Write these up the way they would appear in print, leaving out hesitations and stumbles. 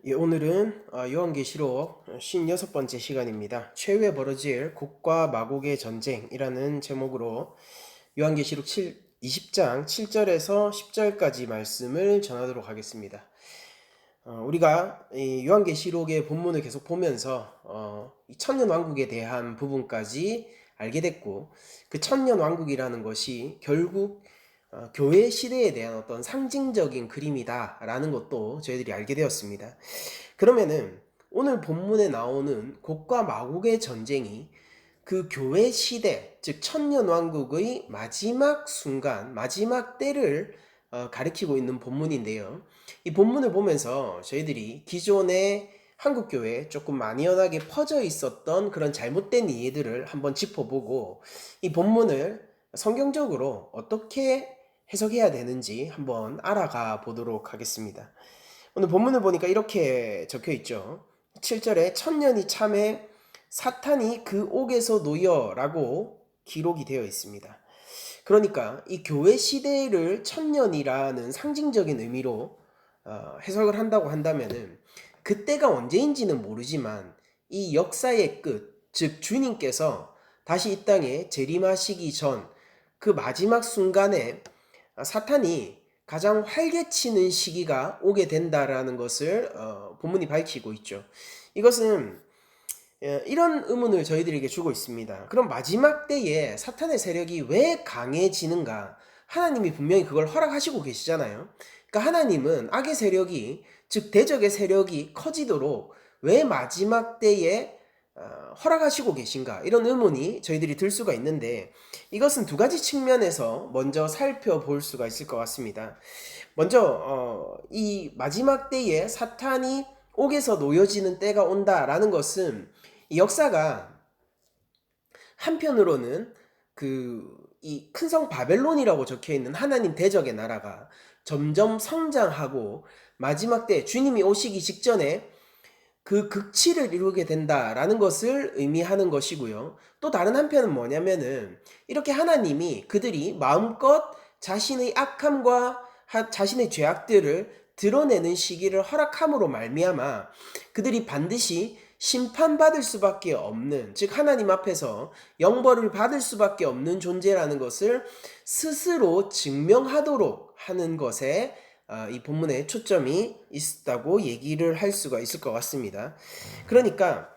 예, 오늘은 요한계시록 56번째 시간입니다. 최후에 벌어질 곡과 마곡의 전쟁이라는 제목으로 요한계시록 20장 7절에서 10절까지 말씀을 전하도록 하겠습니다. 우리가 이 요한계시록의 본문을 계속 보면서 이 천년왕국에 대한 부분까지 알게 됐고, 그 천년왕국이라는 것이 결국 교회 시대에 대한 어떤 상징적인 그림이다라는 것도 저희들이 알게 되었습니다. 그러면은 오늘 본문에 나오는 곡과 마곡의 전쟁이 그 교회 시대, 즉 천년왕국의 마지막 순간, 마지막 때를 가리키고 있는 본문인데요. 이 본문을 보면서 저희들이 기존의 한국교회에 조금 만연하게 퍼져 있었던 그런 잘못된 이해들을 한번 짚어보고, 이 본문을 성경적으로 어떻게 해석해야 되는지 한번 알아가 보도록 하겠습니다. 오늘 본문을 보니까 이렇게 적혀 있죠. 7절에 천년이 참에 사탄이 그 옥에서 놓여라고 기록이 되어 있습니다. 그러니까 이 교회 시대를 천년이라는 상징적인 의미로 해석을 한다고 한다면은, 그때가 언제인지는 모르지만 이 역사의 끝, 즉 주님께서 다시 이 땅에 재림하시기 전 그 마지막 순간에 사탄이 가장 활개치는 시기가 오게 된다라는 것을 본문이 밝히고 있죠. 이것은 이런 의문을 저희들에게 주고 있습니다. 그럼 마지막 때에 사탄의 세력이 왜 강해지는가? 하나님이 분명히 그걸 허락하시고 계시잖아요. 그러니까 하나님은 악의 세력이, 즉 대적의 세력이 커지도록 왜 마지막 때에 허락하시고 계신가? 이런 의문이 저희들이 들 수가 있는데, 이것은 두 가지 측면에서 먼저 살펴볼 수가 있을 것 같습니다. 먼저 이 마지막 때에 사탄이 옥에서 놓여지는 때가 온다라는 것은, 이 역사가 한편으로는 이 큰 성 바벨론이라고 적혀 있는 하나님 대적의 나라가 점점 성장하고 마지막 때 주님이 오시기 직전에 그 극치를 이루게 된다라는 것을 의미하는 것이고요. 또 다른 한편은 뭐냐면은, 이렇게 하나님이 그들이 마음껏 자신의 악함과 자신의 죄악들을 드러내는 시기를 허락함으로 말미암아 그들이 반드시 심판받을 수밖에 없는, 즉 하나님 앞에서 영벌을 받을 수밖에 없는 존재라는 것을 스스로 증명하도록 하는 것에 이 본문에 초점이 있다고 얘기를 할 수가 있을 것 같습니다. 그러니까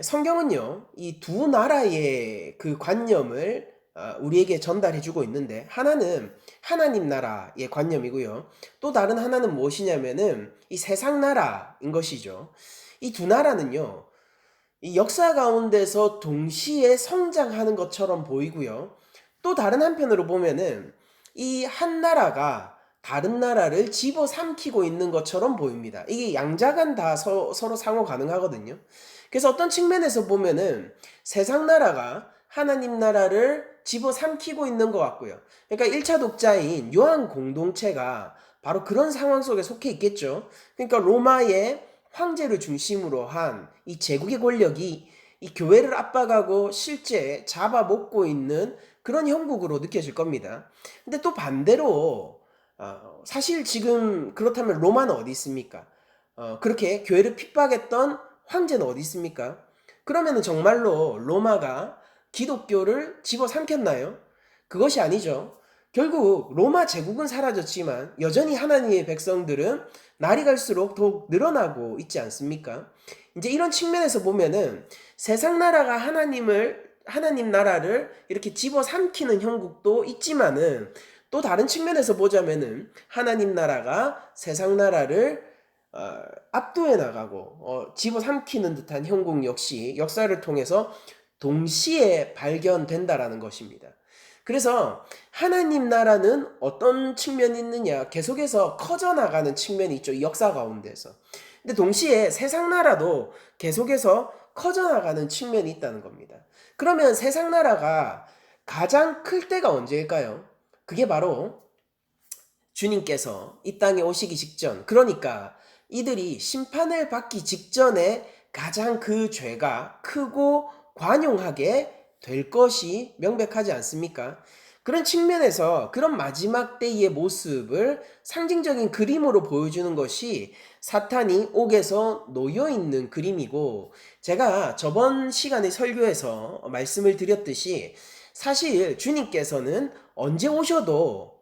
성경은요, 이 두 나라의 그 관념을 우리에게 전달해 주고 있는데, 하나는 하나님 나라의 관념이고요. 또 다른 하나는 무엇이냐면은 이 세상 나라인 것이죠. 이 두 나라는요, 이 역사 가운데서 동시에 성장하는 것처럼 보이고요. 또 다른 한편으로 보면은 이 한 나라가 다른 나라를 집어삼키고 있는 것처럼 보입니다. 이게 양자간 다 서로 상호 가능하거든요. 그래서 어떤 측면에서 보면은 세상 나라가 하나님 나라를 집어삼키고 있는 것 같고요. 그러니까 1차 독자인 요한 공동체가 바로 그런 상황 속에 속해 있겠죠. 그러니까 로마의 황제를 중심으로 한 이 제국의 권력이 이 교회를 압박하고 실제 잡아먹고 있는 그런 형국으로 느껴질 겁니다. 근데 또 반대로 사실 지금 그렇다면 로마는 어디 있습니까? 그렇게 교회를 핍박했던 황제는 어디 있습니까? 그러면은 정말로 로마가 기독교를 집어삼켰나요? 그것이 아니죠. 결국 로마 제국은 사라졌지만 여전히 하나님의 백성들은 날이 갈수록 더욱 늘어나고 있지 않습니까? 이제 이런 측면에서 보면은 세상 나라가 하나님 나라를 이렇게 집어삼키는 형국도 있지만은, 또 다른 측면에서 보자면은 하나님 나라가 세상 나라를 압도해 나가고 집어삼키는 듯한 형국 역시 역사를 통해서 동시에 발견된다라는 것입니다. 그래서 하나님 나라는 어떤 측면이 있느냐, 계속해서 커져나가는 측면이 있죠, 이 역사 가운데서. 근데 동시에 세상 나라도 계속해서 커져나가는 측면이 있다는 겁니다. 그러면 세상 나라가 가장 클 때가 언제일까요? 그게 바로 주님께서 이 땅에 오시기 직전, 그러니까 이들이 심판을 받기 직전에 가장 그 죄가 크고 관용하게 될 것이 명백하지 않습니까? 그런 측면에서 그런 마지막 때의 모습을 상징적인 그림으로 보여주는 것이 사탄이 옥에서 놓여 있는 그림이고, 제가 저번 시간에 설교에서 말씀을 드렸듯이 사실 주님께서는 언제 오셔도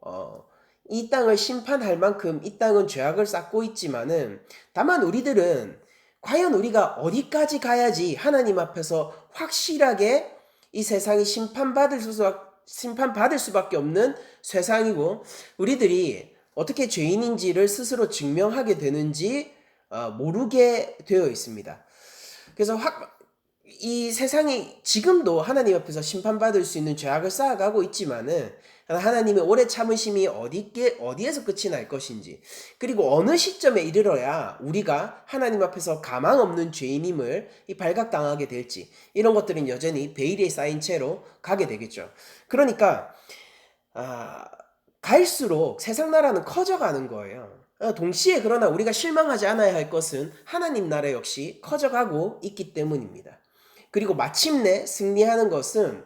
이 땅을 심판할 만큼 이 땅은 죄악을 쌓고 있지만은, 다만 우리들은 과연 우리가 어디까지 가야지 하나님 앞에서 확실하게 이 세상이 심판받을 수밖에 없는 세상이고, 우리들이 어떻게 죄인인지를 스스로 증명하게 되는지 모르게 되어 있습니다. 그래서 이 세상이 지금도 하나님 앞에서 심판받을 수 있는 죄악을 쌓아가고 있지만은, 하나님의 오래 참으심이 어디에서 끝이 날 것인지, 그리고 어느 시점에 이르러야 우리가 하나님 앞에서 가망 없는 죄인임을 발각당하게 될지, 이런 것들은 여전히 베일에 쌓인 채로 가게 되겠죠. 그러니까 갈수록 세상 나라는 커져가는 거예요. 동시에 그러나 우리가 실망하지 않아야 할 것은 하나님 나라 역시 커져가고 있기 때문입니다. 그리고 마침내 승리하는 것은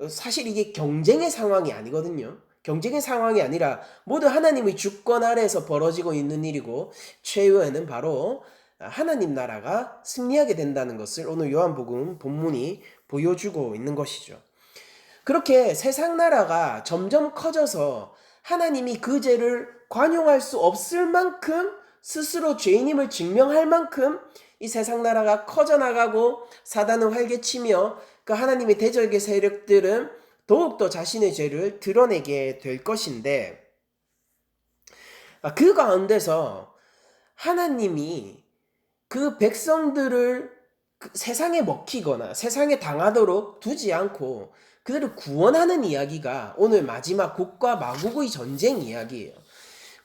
사실 이게 경쟁의 상황이 아니거든요. 경쟁의 상황이 아니라 모두 하나님의 주권 아래에서 벌어지고 있는 일이고, 최후에는 바로 하나님 나라가 승리하게 된다는 것을 오늘 요한복음 본문이 보여주고 있는 것이죠. 그렇게 세상 나라가 점점 커져서 하나님이 그 죄를 관용할 수 없을 만큼, 스스로 죄인임을 증명할 만큼 이 세상 나라가 커져나가고, 사단은 활개치며 그 하나님의 대적의 세력들은 더욱더 자신의 죄를 드러내게 될 것인데, 그 가운데서 하나님이 그 백성들을 세상에 먹히거나 세상에 당하도록 두지 않고 그들을 구원하는 이야기가 오늘 마지막 곡과 마곡의 전쟁 이야기예요.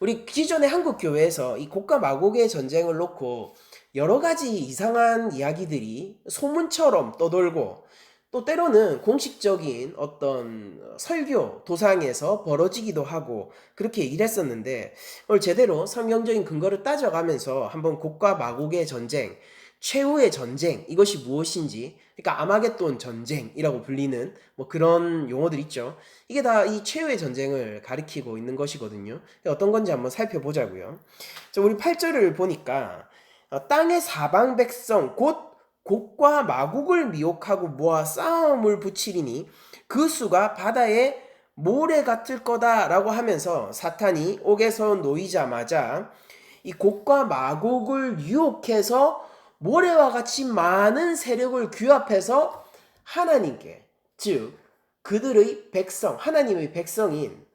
우리 기존의 한국 교회에서 이 곡과 마곡의 전쟁을 놓고 여러 가지 이상한 이야기들이 소문처럼 떠돌고, 또 때로는 공식적인 어떤 설교 도상에서 벌어지기도 하고 그렇게 얘기를 했었는데, 오늘 제대로 성경적인 근거를 따져가면서 한번 곡과 마곡의 전쟁, 최후의 전쟁, 이것이 무엇인지, 그러니까 아마겟돈 전쟁이라고 불리는 뭐 그런 용어들 있죠. 이게 다 이 최후의 전쟁을 가리키고 있는 것이거든요. 어떤 건지 한번 살펴보자고요. 자, 우리 8절을 보니까 땅의 사방 백성 곧 곡과 마곡을 미혹하고 모아 싸움을 붙이리니 그 수가 바다의 모래 같을 거다라고 하면서, 사탄이 옥에서 놓이자마자 이 곡과 마곡을 유혹해서 모래와 같이 많은 세력을 규합해서 하나님께, 즉 그들의 백성, 하나님의 백성인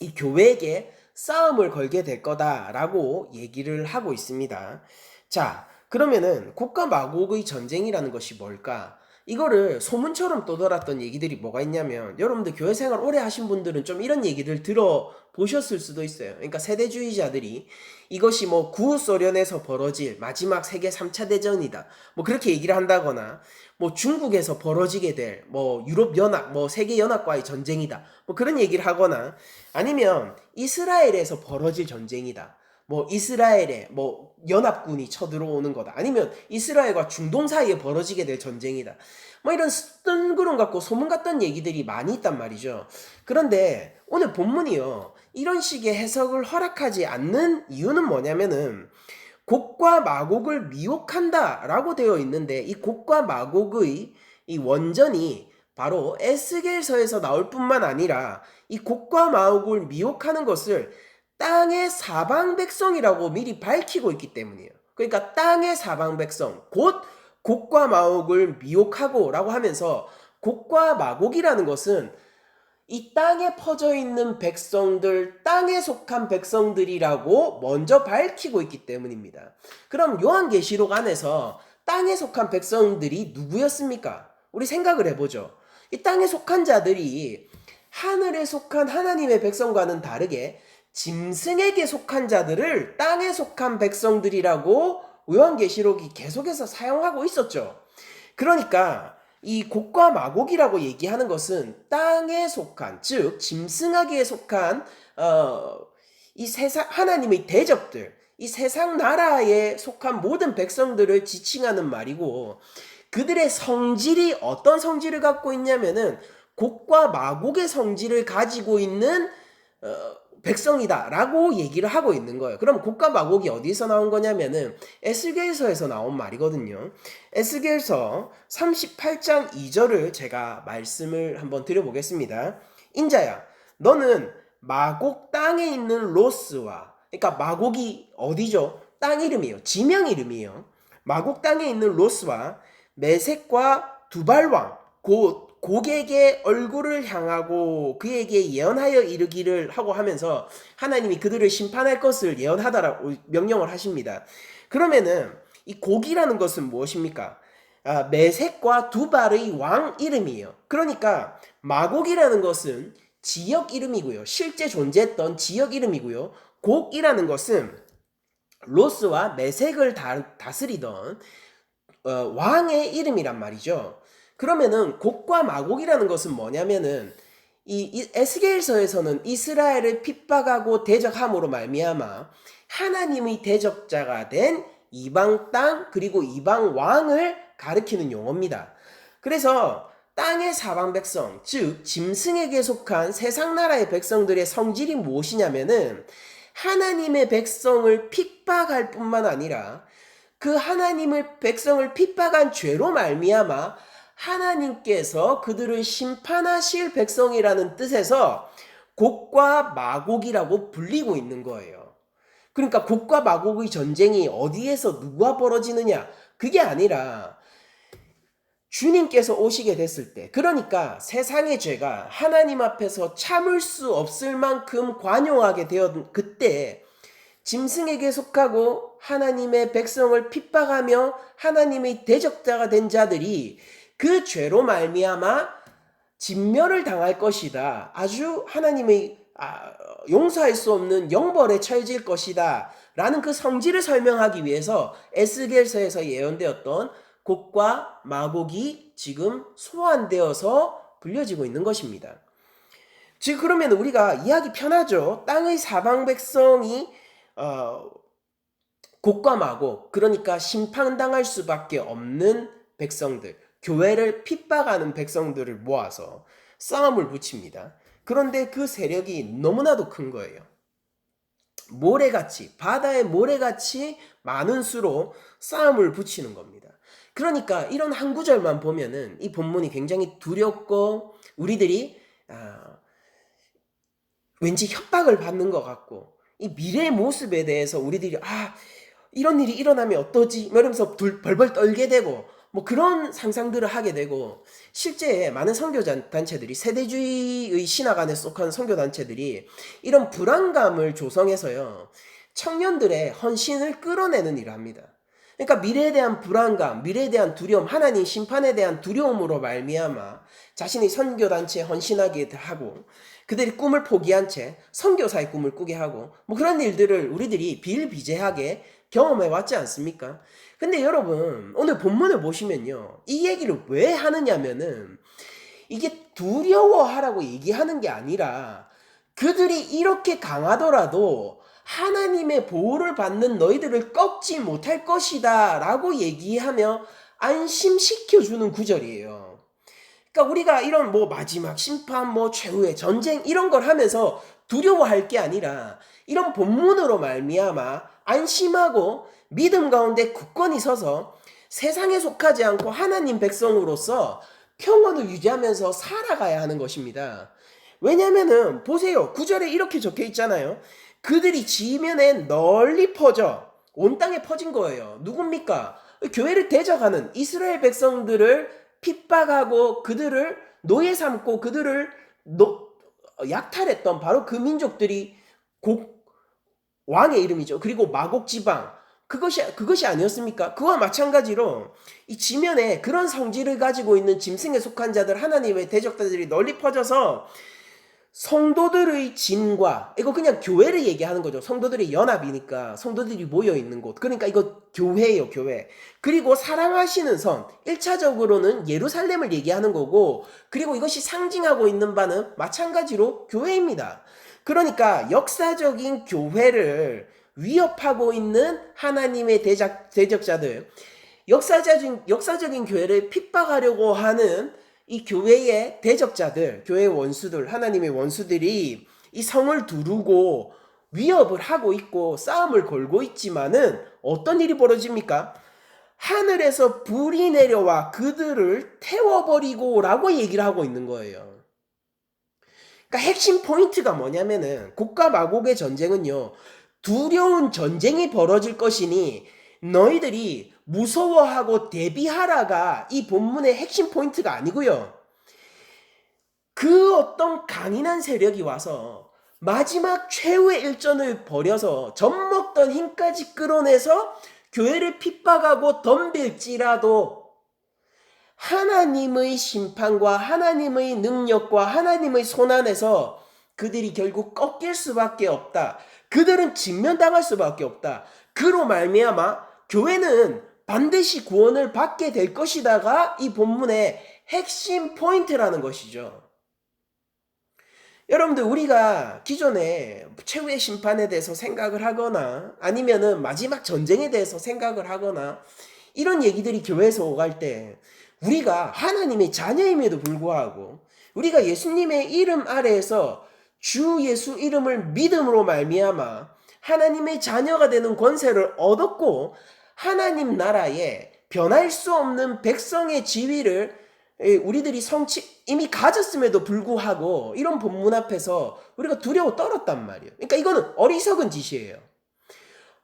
이 교회에게 싸움을 걸게 될 거다라고 얘기를 하고 있습니다. 자, 그러면은 곡과 마곡의 전쟁이라는 것이 뭘까? 이거를 소문처럼 떠돌았던 얘기들이 뭐가 있냐면, 여러분들 교회 생활 오래 하신 분들은 좀 이런 얘기들 들어보셨을 수도 있어요. 그러니까 세대주의자들이 이것이 뭐 구소련에서 벌어질 마지막 세계 3차 대전이다, 뭐 그렇게 얘기를 한다거나, 뭐 중국에서 벌어지게 될 뭐 유럽연합, 뭐 세계연합과의 전쟁이다, 뭐 그런 얘기를 하거나, 아니면 이스라엘에서 벌어질 전쟁이다, 뭐 이스라엘에 뭐 연합군이 쳐들어오는 거다, 아니면 이스라엘과 중동 사이에 벌어지게 될 전쟁이다, 뭐 이런 뜬구름 같고 소문 같던 얘기들이 많이 있단 말이죠. 그런데 오늘 본문이요, 이런 식의 해석을 허락하지 않는 이유는 뭐냐면은, 곡과 마곡을 미혹한다 라고 되어 있는데, 이 곡과 마곡의 이 원전이 바로 에스겔서에서 나올 뿐만 아니라 이 곡과 마곡을 미혹하는 것을 땅의 사방 백성이라고 미리 밝히고 있기 때문이에요. 그러니까 땅의 사방 백성, 곧 곡과 마곡을 미혹하고 라고 하면서, 곡과 마곡이라는 것은 이 땅에 퍼져 있는 백성들, 땅에 속한 백성들이라고 먼저 밝히고 있기 때문입니다. 그럼 요한계시록 안에서 땅에 속한 백성들이 누구였습니까? 우리 생각을 해보죠. 이 땅에 속한 자들이 하늘에 속한 하나님의 백성과는 다르게 짐승에게 속한 자들을 땅에 속한 백성들이라고 요한계시록이 계속해서 사용하고 있었죠. 그러니까 이 곡과 마곡이라고 얘기하는 것은 땅에 속한, 즉 짐승에게 속한 이 세상 하나님의 대적들, 이 세상 나라에 속한 모든 백성들을 지칭하는 말이고, 그들의 성질이 어떤 성질을 갖고 있냐면은 곡과 마곡의 성질을 가지고 있는 백성이다라고 얘기를 하고 있는 거예요. 그럼 곡과 마곡이 어디서 나온 거냐면은 에스겔서에서 나온 말이거든요. 에스겔서 38장 2절을 제가 말씀을 한번 드려보겠습니다. 인자야, 너는 마곡 땅에 있는 로스와, 그러니까 마곡이 어디죠? 땅 이름이에요. 지명 이름이에요. 마곡 땅에 있는 로스와 메색과 두발왕 곧 고객의 얼굴을 향하고 그에게 예언하여 이르기를 하고 하면서 하나님이 그들을 심판할 것을 예언하다라고 명령을 하십니다. 그러면은 이 곡이라는 것은 무엇입니까? 메색과 두발의 왕 이름이에요. 그러니까 마곡이라는 것은 지역 이름이고요. 실제 존재했던 지역 이름이고요. 곡이라는 것은 로스와 메색을 다스리던 왕의 이름이란 말이죠. 그러면은 곡과 마곡이라는 것은 뭐냐면은 이 에스겔서에서는 이스라엘을 핍박하고 대적함으로 말미암아 하나님의 대적자가 된 이방 땅 그리고 이방 왕을 가리키는 용어입니다. 그래서 땅의 사방 백성, 즉 짐승에게 속한 세상 나라의 백성들의 성질이 무엇이냐면은 하나님의 백성을 핍박할 뿐만 아니라 그 하나님의 백성을 핍박한 죄로 말미암아 하나님께서 그들을 심판하실 백성이라는 뜻에서 곡과 마곡이라고 불리고 있는 거예요. 그러니까 곡과 마곡의 전쟁이 어디에서 누가 벌어지느냐, 그게 아니라 주님께서 오시게 됐을 때, 그러니까 세상의 죄가 하나님 앞에서 참을 수 없을 만큼 관용하게 되었던 그때 짐승에게 속하고 하나님의 백성을 핍박하며 하나님의 대적자가 된 자들이 그 죄로 말미암아 진멸을 당할 것이다. 아주 하나님의 용서할 수 없는 영벌에 처해질 것이다. 라는 그 성질을 설명하기 위해서 에스겔서에서 예언되었던 곡과 마곡이 지금 소환되어서 불려지고 있는 것입니다. 즉 그러면 우리가 이해하기 편하죠. 땅의 사방 백성이 곡과 마곡, 그러니까 심판당할 수밖에 없는 백성들, 교회를 핍박하는 백성들을 모아서 싸움을 붙입니다. 그런데 그 세력이 너무나도 큰 거예요. 모래같이, 바다의 모래같이 많은 수로 싸움을 붙이는 겁니다. 그러니까 이런 한 구절만 보면은 이 본문이 굉장히 두렵고 우리들이 왠지 협박을 받는 것 같고 이 미래의 모습에 대해서 우리들이 이런 일이 일어나면 어떠지? 이러면서 벌벌 떨게 되고 뭐 그런 상상들을 하게 되고 실제 많은 선교단체들이 세대주의의 신학 안에 속한 선교단체들이 이런 불안감을 조성해서요 청년들의 헌신을 끌어내는 일을 합니다. 그러니까 미래에 대한 불안감, 미래에 대한 두려움, 하나님 심판에 대한 두려움으로 말미암아 자신의 선교단체에 헌신하게 하고 그들이 꿈을 포기한 채 선교사의 꿈을 꾸게 하고 뭐 그런 일들을 우리들이 비일비재하게 경험해 왔지 않습니까? 근데 여러분 오늘 본문을 보시면요 이 얘기를 왜 하느냐면은 이게 두려워하라고 얘기하는 게 아니라 그들이 이렇게 강하더라도 하나님의 보호를 받는 너희들을 꺾지 못할 것이다 라고 얘기하며 안심시켜주는 구절이에요. 그러니까 우리가 이런 뭐 마지막 심판, 뭐 최후의 전쟁 이런 걸 하면서 두려워할 게 아니라 이런 본문으로 말미암아 안심하고 믿음 가운데 굳건히 서서 세상에 속하지 않고 하나님 백성으로서 평온을 유지하면서 살아가야 하는 것입니다. 왜냐면은 보세요. 9절에 이렇게 적혀 있잖아요. 그들이 지면에 널리 퍼져 온 땅에 퍼진 거예요. 누굽니까? 교회를 대적하는 이스라엘 백성들을 핍박하고 그들을 노예 삼고 그들을 약탈했던 바로 그 민족들이 왕의 이름이죠. 그리고 마곡 지방 그것이 아니었습니까? 그와 마찬가지로 이 지면에 그런 성질을 가지고 있는 짐승에 속한 자들 하나님의 대적자들이 널리 퍼져서 성도들의 진과 이거 그냥 교회를 얘기하는 거죠. 성도들의 연합이니까 성도들이 모여 있는 곳. 그러니까 이거 교회예요, 교회. 그리고 사랑하시는 성. 1차적으로는 예루살렘을 얘기하는 거고 그리고 이것이 상징하고 있는 바는 마찬가지로 교회입니다. 그러니까 역사적인 교회를 위협하고 있는 하나님의 대적자들, 역사적인 교회를 핍박하려고 하는 이 교회의 대적자들, 교회의 원수들, 하나님의 원수들이 이 성을 두르고 위협을 하고 있고 싸움을 걸고 있지만은 어떤 일이 벌어집니까? 하늘에서 불이 내려와 그들을 태워버리고 라고 얘기를 하고 있는 거예요. 그러니까 핵심 포인트가 뭐냐면은 곡과 마곡의 전쟁은요, 두려운 전쟁이 벌어질 것이니 너희들이 무서워하고 대비하라가 이 본문의 핵심 포인트가 아니고요. 그 어떤 강인한 세력이 와서 마지막 최후의 일전을 벌여서 젖먹던 힘까지 끌어내서 교회를 핍박하고 덤빌지라도 하나님의 심판과 하나님의 능력과 하나님의 손안에서 그들이 결국 꺾일 수밖에 없다. 그들은 직면당할 수밖에 없다. 그로 말미암아 교회는 반드시 구원을 받게 될 것이다가 이 본문의 핵심 포인트라는 것이죠. 여러분들, 우리가 기존에 최후의 심판에 대해서 생각을 하거나 아니면은 마지막 전쟁에 대해서 생각을 하거나 이런 얘기들이 교회에서 오갈 때 우리가 하나님의 자녀임에도 불구하고 우리가 예수님의 이름 아래에서 주 예수 이름을 믿음으로 말미암아 하나님의 자녀가 되는 권세를 얻었고 하나님 나라에 변할 수 없는 백성의 지위를 우리들이 이미 가졌음에도 불구하고 이런 본문 앞에서 우리가 두려워 떨었단 말이에요. 그러니까 이거는 어리석은 짓이에요.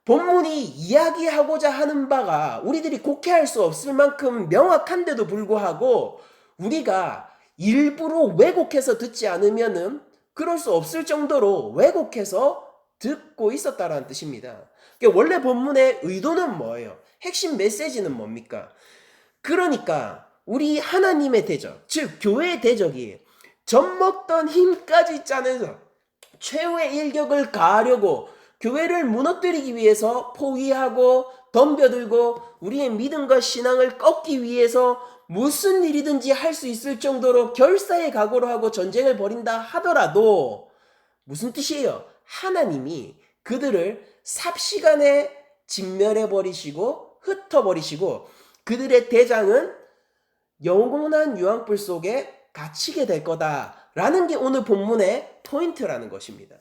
본문이 이야기하고자 하는 바가 우리들이 곡해할 수 없을 만큼 명확한데도 불구하고 우리가 일부러 왜곡해서 듣지 않으면은 그럴 수 없을 정도로 왜곡해서 듣고 있었다라는 뜻입니다. 그러니까 원래 본문의 의도는 뭐예요? 핵심 메시지는 뭡니까? 그러니까 우리 하나님의 대적, 즉 교회의 대적이 젖먹던 힘까지 짜내서 최후의 일격을 가하려고 교회를 무너뜨리기 위해서 포위하고 덤벼들고 우리의 믿음과 신앙을 꺾기 위해서 무슨 일이든지 할 수 있을 정도로 결사의 각오로 하고 전쟁을 벌인다 하더라도 무슨 뜻이에요? 하나님이 그들을 삽시간에 진멸해버리시고 흩어버리시고 그들의 대장은 영원한 유황불 속에 갇히게 될 거다라는 게 오늘 본문의 포인트라는 것입니다.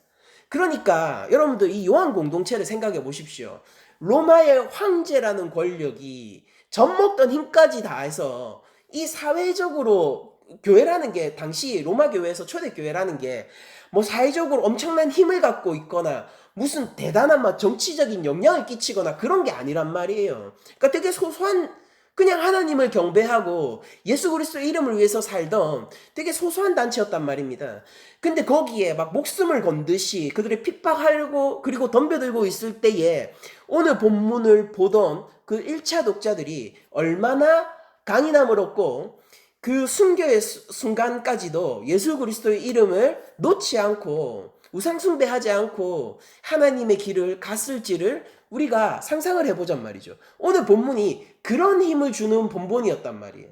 그러니까 여러분들 이 요한 공동체를 생각해 보십시오. 로마의 황제라는 권력이 젖먹던 힘까지 다해서 이 사회적으로 교회라는 게 당시 로마 교회에서 초대 교회라는 게 뭐 사회적으로 엄청난 힘을 갖고 있거나 무슨 대단한 막 정치적인 영향을 끼치거나 그런 게 아니란 말이에요. 그러니까 되게 소소한 그냥 하나님을 경배하고 예수 그리스도 이름을 위해서 살던 되게 소소한 단체였단 말입니다. 근데 거기에 막 목숨을 건듯이 그들을 핍박하려고 그리고 덤벼들고 있을 때에 오늘 본문을 보던 그 1차 독자들이 얼마나 강인함을 얻고 그 순교의 순간까지도 예수 그리스도의 이름을 놓지 않고 우상 숭배하지 않고 하나님의 길을 갔을지를 우리가 상상을 해보잔 말이죠. 오늘 본문이 그런 힘을 주는 본본이었단 말이에요.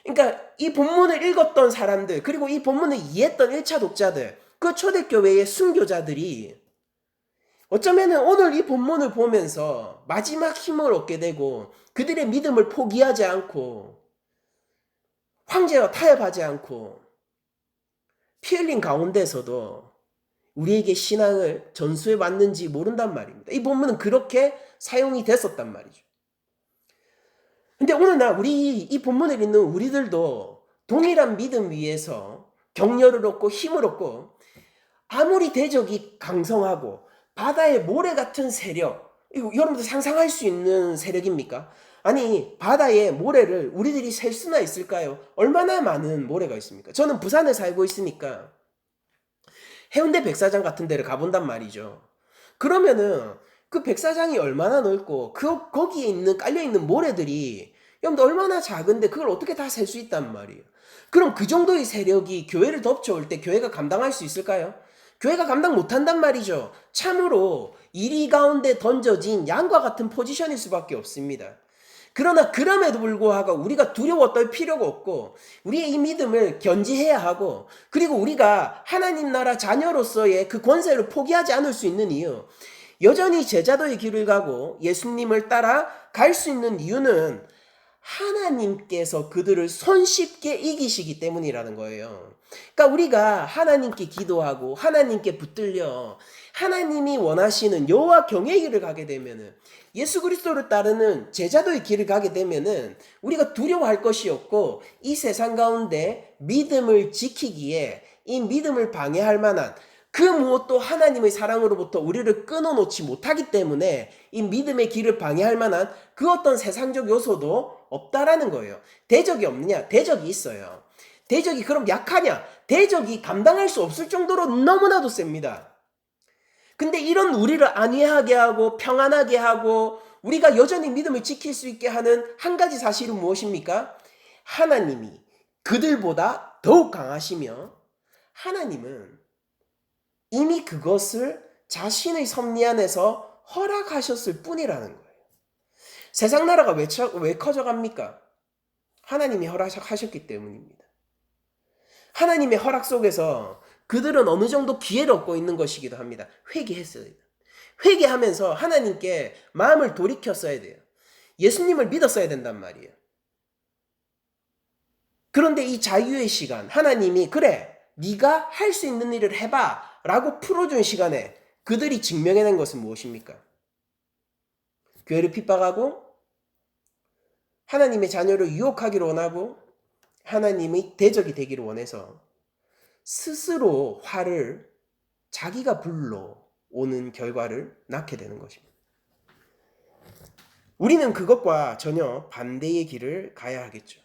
그러니까 이 본문을 읽었던 사람들 그리고 이 본문을 이해했던 1차 독자들 그 초대교회의 순교자들이 어쩌면은 오늘 이 본문을 보면서 마지막 힘을 얻게 되고 그들의 믿음을 포기하지 않고 황제와 타협하지 않고 피 흘린 가운데서도 우리에게 신앙을 전수해 왔는지 모른단 말입니다. 이 본문은 그렇게 사용이 됐었단 말이죠. 근데 오늘날 이 본문을 읽는 우리들도 동일한 믿음 위에서 격려를 얻고 힘을 얻고 아무리 대적이 강성하고 바다의 모래 같은 세력, 이거 여러분들 상상할 수 있는 세력입니까? 아니 바다의 모래를 우리들이 셀 수나 있을까요? 얼마나 많은 모래가 있습니까? 저는 부산에 살고 있으니까 해운대 백사장 같은 데를 가본단 말이죠. 그러면은 그 백사장이 얼마나 넓고 거기에 있는 깔려있는 모래들이 여러분들 얼마나 작은데 그걸 어떻게 다 셀 수 있단 말이에요. 그럼 그 정도의 세력이 교회를 덮쳐올 때 교회가 감당할 수 있을까요? 교회가 감당 못한단 말이죠. 참으로 이리 가운데 던져진 양과 같은 포지션일 수밖에 없습니다. 그러나 그럼에도 불구하고 우리가 두려워 떨 필요가 없고 우리의 이 믿음을 견지해야 하고 그리고 우리가 하나님 나라 자녀로서의 그 권세를 포기하지 않을 수 있는 이유, 여전히 제자도의 길을 가고 예수님을 따라 갈 수 있는 이유는 하나님께서 그들을 손쉽게 이기시기 때문이라는 거예요. 그러니까 우리가 하나님께 기도하고 하나님께 붙들려 하나님이 원하시는 여호와 경외의 길을 가게 되면은, 예수 그리스도를 따르는 제자도의 길을 가게 되면은 우리가 두려워할 것이 없고, 이 세상 가운데 믿음을 지키기에 이 믿음을 방해할 만한 그 무엇도 하나님의 사랑으로부터 우리를 끊어놓지 못하기 때문에 이 믿음의 길을 방해할 만한 그 어떤 세상적 요소도 없다라는 거예요. 대적이 없느냐? 대적이 있어요. 대적이 그럼 약하냐? 대적이 감당할 수 없을 정도로 너무나도 셉니다. 근데 이런 우리를 안위하게 하고 평안하게 하고 우리가 여전히 믿음을 지킬 수 있게 하는 한 가지 사실은 무엇입니까? 하나님이 그들보다 더욱 강하시며, 하나님은 이미 그것을 자신의 섭리 안에서 허락하셨을 뿐이라는 거예요. 세상 나라가 왜 커져갑니까? 하나님이 허락하셨기 때문입니다. 하나님의 허락 속에서 그들은 어느 정도 기회를 얻고 있는 것이기도 합니다. 회개했어야 돼요. 회개하면서 하나님께 마음을 돌이켰어야 돼요. 예수님을 믿었어야 된단 말이에요. 그런데 이 자유의 시간, 하나님이 그래 네가 할 수 있는 일을 해봐 라고 풀어준 시간에 그들이 증명해낸 것은 무엇입니까? 교회를 핍박하고 하나님의 자녀를 유혹하기를 원하고 하나님의 대적이 되기를 원해서 스스로 화를 자기가 불러오는 결과를 낳게 되는 것입니다. 우리는 그것과 전혀 반대의 길을 가야 하겠죠.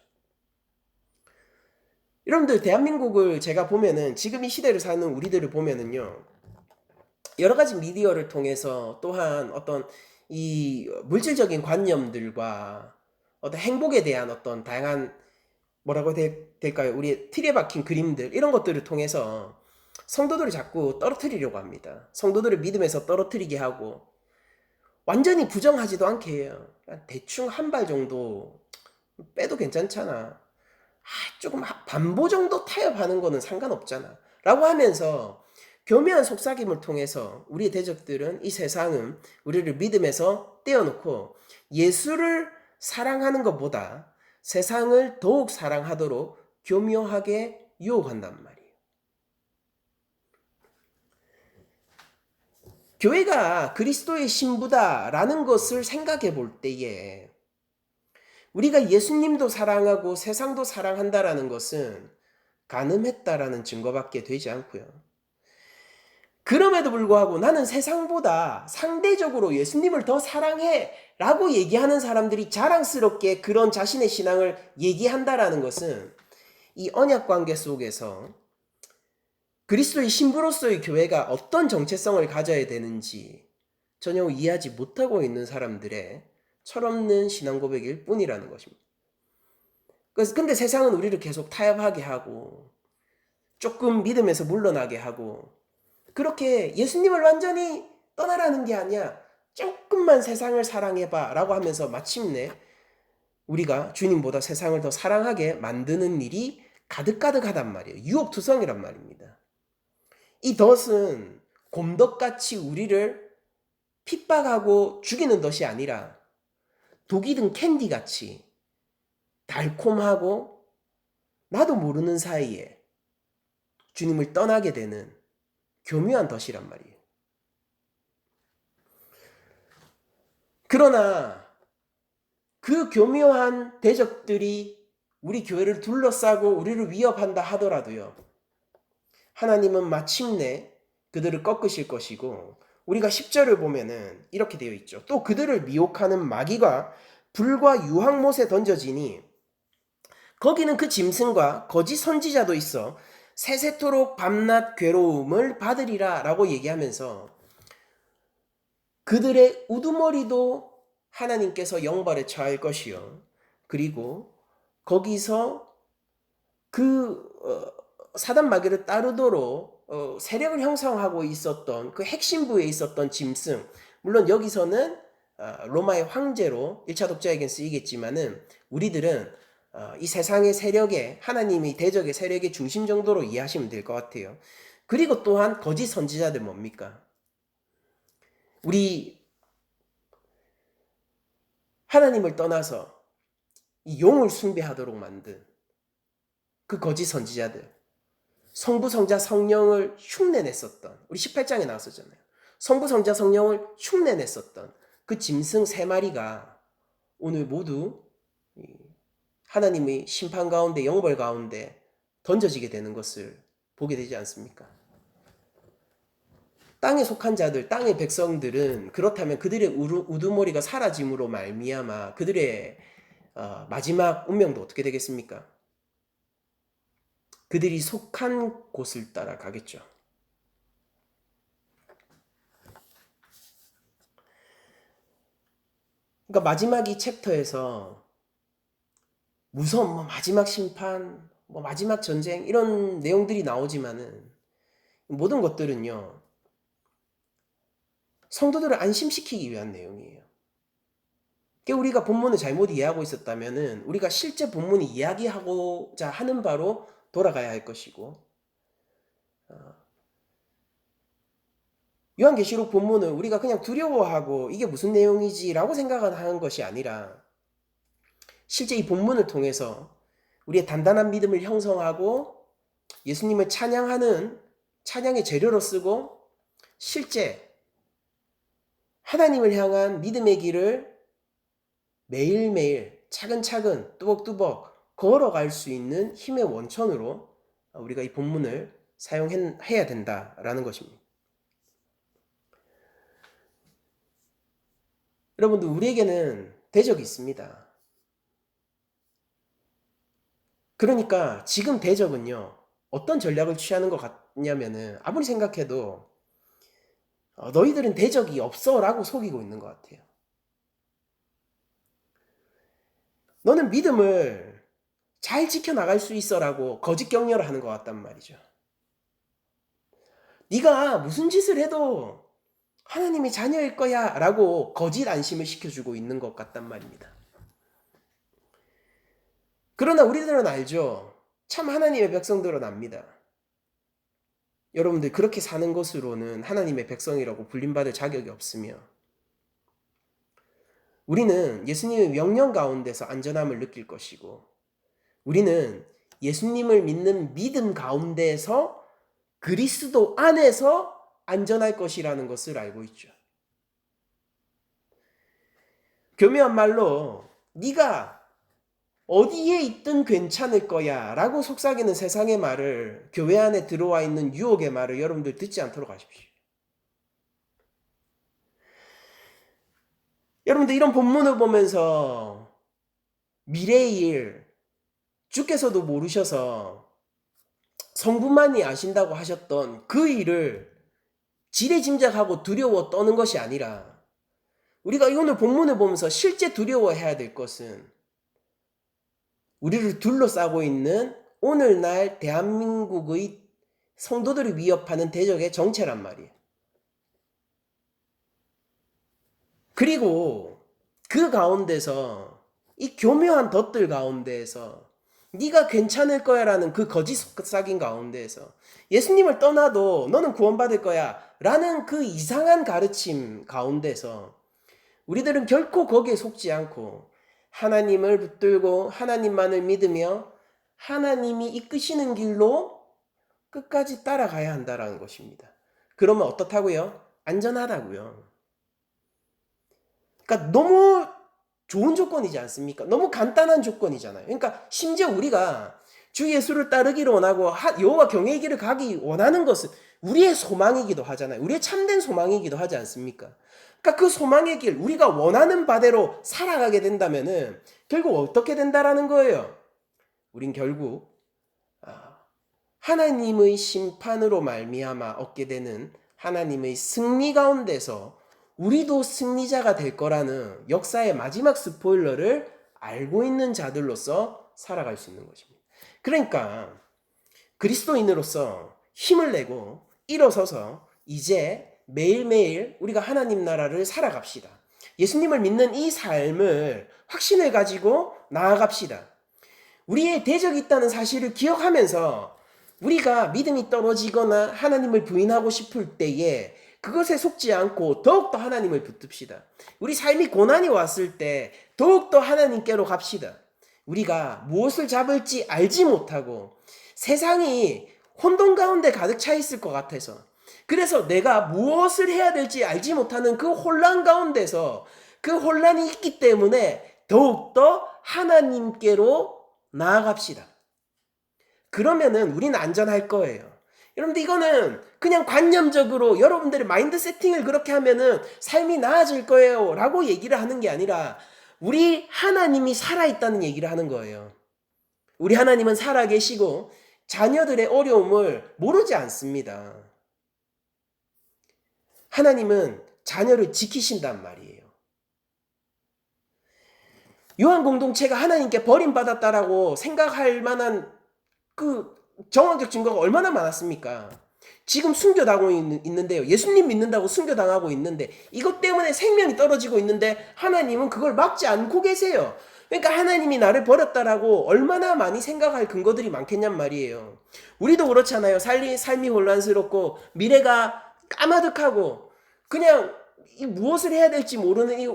여러분들, 대한민국을 제가 보면은, 지금 이 시대를 사는 우리들을 보면은요, 여러 가지 미디어를 통해서 또한 어떤 이 물질적인 관념들과 어떤 행복에 대한 어떤 다양한, 뭐라고 될까요? 우리 틀에 박힌 그림들, 이런 것들을 통해서 성도들을 자꾸 떨어뜨리려고 합니다. 성도들을 믿음에서 떨어뜨리게 하고 완전히 부정하지도 않게 해요. 대충 한 발 정도 빼도 괜찮잖아. 조금 반보 정도 타협하는 거는 상관없잖아 라고 하면서 교묘한 속삭임을 통해서 우리의 대적들은, 이 세상은 우리를 믿음에서 떼어놓고 예수를 사랑하는 것보다 세상을 더욱 사랑하도록 교묘하게 유혹한단 말이에요. 교회가 그리스도의 신부다라는 것을 생각해 볼 때에 우리가 예수님도 사랑하고 세상도 사랑한다라는 것은 가늠했다라는 증거밖에 되지 않고요. 그럼에도 불구하고 나는 세상보다 상대적으로 예수님을 더 사랑해 라고 얘기하는 사람들이 자랑스럽게 그런 자신의 신앙을 얘기한다라는 것은 이 언약 관계 속에서 그리스도의 신부로서의 교회가 어떤 정체성을 가져야 되는지 전혀 이해하지 못하고 있는 사람들의 철없는 신앙 고백일 뿐이라는 것입니다. 근데 세상은 우리를 계속 타협하게 하고 조금 믿음에서 물러나게 하고, 그렇게 예수님을 완전히 떠나라는 게 아니야, 조금만 세상을 사랑해봐 라고 하면서 마침내 우리가 주님보다 세상을 더 사랑하게 만드는 일이 가득가득하단 말이에요. 유혹투성이란 말입니다. 이 덫은 곰덫같이 우리를 핍박하고 죽이는 덫이 아니라 독이 든 캔디같이 달콤하고 나도 모르는 사이에 주님을 떠나게 되는 교묘한 덫이란 말이에요. 그러나 그 교묘한 대적들이 우리 교회를 둘러싸고 우리를 위협한다 하더라도요, 하나님은 마침내 그들을 꺾으실 것이고, 우리가 10절을 보면은 이렇게 되어 있죠. 또 그들을 미혹하는 마귀가 불과 유황못에 던져지니 거기는 그 짐승과 거짓 선지자도 있어 세세토록 밤낮 괴로움을 받으리라 라고 얘기하면서 그들의 우두머리도 하나님께서 영벌에 처할 것이요, 그리고 거기서 그 사단 마귀를 따르도록 세력을 형성하고 있었던 그 핵심부에 있었던 짐승, 물론 여기서는 로마의 황제로 1차 독자에겐 쓰이겠지만은 우리들은 이 세상의 세력의, 하나님의 대적의 세력의 중심 정도로 이해하시면 될 것 같아요. 그리고 또한 거짓 선지자들 뭡니까? 우리 하나님을 떠나서 이 용을 숭배하도록 만든 그 거짓 선지자들, 성부, 성자, 성령을 흉내냈었던, 우리 18장에 나왔었잖아요. 성부, 성자, 성령을 흉내냈었던 그 짐승 3마리가 오늘 모두 하나님의 심판 가운데, 영벌 가운데 던져지게 되는 것을 보게 되지 않습니까? 땅에 속한 자들, 땅의 백성들은 그렇다면 그들의 우두머리가 사라짐으로 말미암아 그들의 마지막 운명도 어떻게 되겠습니까? 그들이 속한 곳을 따라 가겠죠. 그러니까 마지막 이 챕터에서 무서운 마지막 심판, 마지막 전쟁 이런 내용들이 나오지만은 모든 것들은요, 성도들을 안심시키기 위한 내용이에요. 그러니까 우리가 본문을 잘못 이해하고 있었다면은 우리가 실제 본문이 이야기하고자 하는 바로 돌아가야 할 것이고, 요한계시록 본문은 우리가 그냥 두려워하고 이게 무슨 내용이지라고 생각하는 것이 아니라 실제 이 본문을 통해서 우리의 단단한 믿음을 형성하고 예수님을 찬양하는 찬양의 재료로 쓰고 실제 하나님을 향한 믿음의 길을 매일매일 차근차근 뚜벅뚜벅 걸어갈 수 있는 힘의 원천으로 우리가 이 본문을 사용해야 된다라는 것입니다. 여러분들, 우리에게는 대적이 있습니다. 그러니까 지금 대적은요, 어떤 전략을 취하는 것 같냐면은 아무리 생각해도 너희들은 대적이 없어 라고 속이고 있는 것 같아요. 너는 믿음을 잘 지켜나갈 수 있어 라고 거짓 격려를 하는 것 같단 말이죠. 네가 무슨 짓을 해도 하나님이 자녀일 거야 라고 거짓 안심을 시켜주고 있는 것 같단 말입니다. 그러나 우리들은 알죠. 참 하나님의 백성들은 압니다. 여러분들, 그렇게 사는 것으로는 하나님의 백성이라고 불림받을 자격이 없으며 우리는 예수님의 명령 가운데서 안전함을 느낄 것이고 우리는 예수님을 믿는 믿음 가운데서 그리스도 안에서 안전할 것이라는 것을 알고 있죠. 교묘한 말로 네가 어디에 있든 괜찮을 거야 라고 속삭이는 세상의 말을, 교회 안에 들어와 있는 유혹의 말을 여러분들 듣지 않도록 하십시오. 여러분들, 이런 본문을 보면서 미래의 일, 주께서도 모르셔서 성부만이 아신다고 하셨던 그 일을 지레짐작하고 두려워 떠는 것이 아니라 우리가 오늘 본문을 보면서 실제 두려워해야 될 것은 우리를 둘러싸고 있는 오늘날 대한민국의 성도들을 위협하는 대적의 정체란 말이에요. 그리고 그 가운데서 이 교묘한 덫들 가운데에서 네가 괜찮을 거야 라는 그 거짓 속삭임 가운데에서 예수님을 떠나도 너는 구원받을 거야 라는 그 이상한 가르침 가운데서 우리들은 결코 거기에 속지 않고 하나님을 붙들고 하나님만을 믿으며 하나님이 이끄시는 길로 끝까지 따라가야 한다는 것입니다. 그러면 어떻다고요? 안전하다고요. 그러니까 너무 좋은 조건이지 않습니까? 너무 간단한 조건이잖아요. 그러니까 심지어 우리가 주 예수를 따르기를 원하고 여호와 경외의 길을 가기 원하는 것은 우리의 소망이기도 하잖아요. 우리의 참된 소망이기도 하지 않습니까? 그러니까 그 소망의 길, 우리가 원하는 바대로 살아가게 된다면은 결국 어떻게 된다라는 거예요? 우린 결국 하나님의 심판으로 말미암아 얻게 되는 하나님의 승리 가운데서 우리도 승리자가 될 거라는 역사의 마지막 스포일러를 알고 있는 자들로서 살아갈 수 있는 것입니다. 그러니까 그리스도인으로서 힘을 내고 일어서서 이제 매일매일 우리가 하나님 나라를 살아갑시다. 예수님을 믿는 이 삶을 확신을 가지고 나아갑시다. 우리의 대적이 있다는 사실을 기억하면서 우리가 믿음이 떨어지거나 하나님을 부인하고 싶을 때에 그것에 속지 않고 더욱더 하나님을 붙듭시다. 우리 삶이 고난이 왔을 때 더욱더 하나님께로 갑시다. 우리가 무엇을 잡을지 알지 못하고 세상이 혼돈 가운데 가득 차 있을 것 같아서, 그래서 내가 무엇을 해야 될지 알지 못하는 그 혼란 가운데서, 그 혼란이 있기 때문에 더욱더 하나님께로 나아갑시다. 그러면은 우리는 안전할 거예요. 여러분들, 이거는 그냥 관념적으로 여러분들의 마인드 세팅을 그렇게 하면은 삶이 나아질 거예요 라고 얘기를 하는 게 아니라, 우리 하나님이 살아있다는 얘기를 하는 거예요. 우리 하나님은 살아계시고 자녀들의 어려움을 모르지 않습니다. 하나님은 자녀를 지키신단 말이에요. 요한 공동체가 하나님께 버림받았다라고 생각할 만한 그 정황적 증거가 얼마나 많았습니까? 지금 순교당하고 있는데요. 예수님 믿는다고 순교당하고 있는데, 이것 때문에 생명이 떨어지고 있는데 하나님은 그걸 막지 않고 계세요. 그러니까 하나님이 나를 버렸다라고 얼마나 많이 생각할 근거들이 많겠냔 말이에요. 우리도 그렇잖아요. 삶이 혼란스럽고 미래가 까마득하고 그냥 무엇을 해야 될지 모르는 이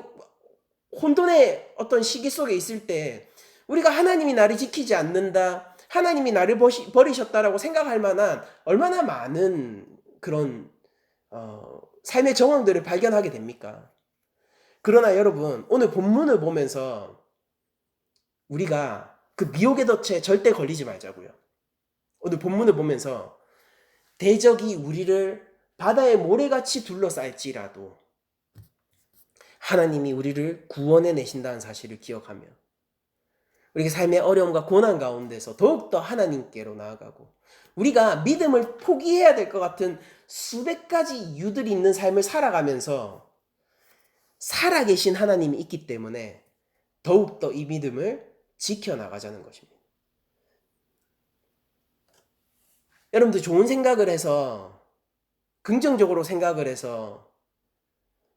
혼돈의 어떤 시기 속에 있을 때, 우리가 하나님이 나를 지키지 않는다, 하나님이 나를 버리셨다라고 생각할 만한 얼마나 많은 그런 삶의 정황들을 발견하게 됩니까? 그러나 여러분, 오늘 본문을 보면서 우리가 그 미혹의 덫에 절대 걸리지 말자고요. 오늘 본문을 보면서 대적이 우리를 바다의 모래같이 둘러쌀지라도 하나님이 우리를 구원해 내신다는 사실을 기억하며, 우리가 삶의 어려움과 고난 가운데서 더욱더 하나님께로 나아가고, 우리가 믿음을 포기해야 될 것 같은 수백 가지 이유들이 있는 삶을 살아가면서 살아계신 하나님이 있기 때문에 더욱더 이 믿음을 지켜나가자는 것입니다. 여러분들, 좋은 생각을 해서, 긍정적으로 생각을 해서,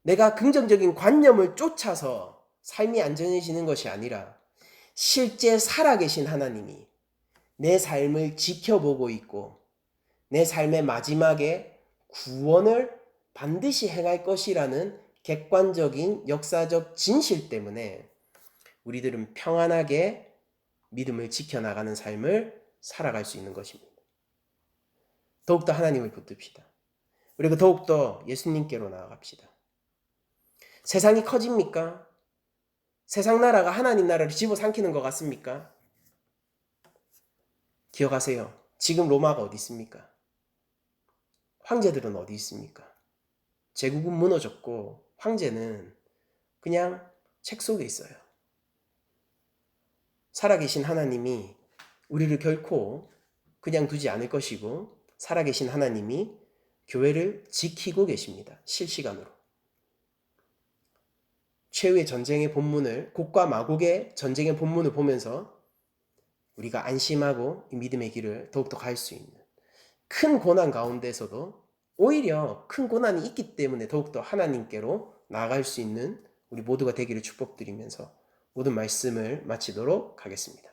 내가 긍정적인 관념을 쫓아서 삶이 안전해지는 것이 아니라, 실제 살아계신 하나님이 내 삶을 지켜보고 있고 내 삶의 마지막에 구원을 반드시 행할 것이라는 객관적인 역사적 진실 때문에 우리들은 평안하게 믿음을 지켜나가는 삶을 살아갈 수 있는 것입니다. 더욱더 하나님을 붙듭시다. 그리고 더욱더 예수님께로 나아갑시다. 세상이 커집니까? 세상 나라가 하나님 나라를 집어삼키는 것 같습니까? 기억하세요. 지금 로마가 어디 있습니까? 황제들은 어디 있습니까? 제국은 무너졌고 황제는 그냥 책 속에 있어요. 살아계신 하나님이 우리를 결코 그냥 두지 않을 것이고, 살아계신 하나님이 교회를 지키고 계십니다. 실시간으로. 최후의 전쟁의 본문을, 곡과 마곡의 전쟁의 본문을 보면서 우리가 안심하고 이 믿음의 길을 더욱더 갈 수 있는, 큰 고난 가운데서도 오히려 큰 고난이 있기 때문에 더욱더 하나님께로 나아갈 수 있는 우리 모두가 되기를 축복드리면서 모든 말씀을 마치도록 하겠습니다.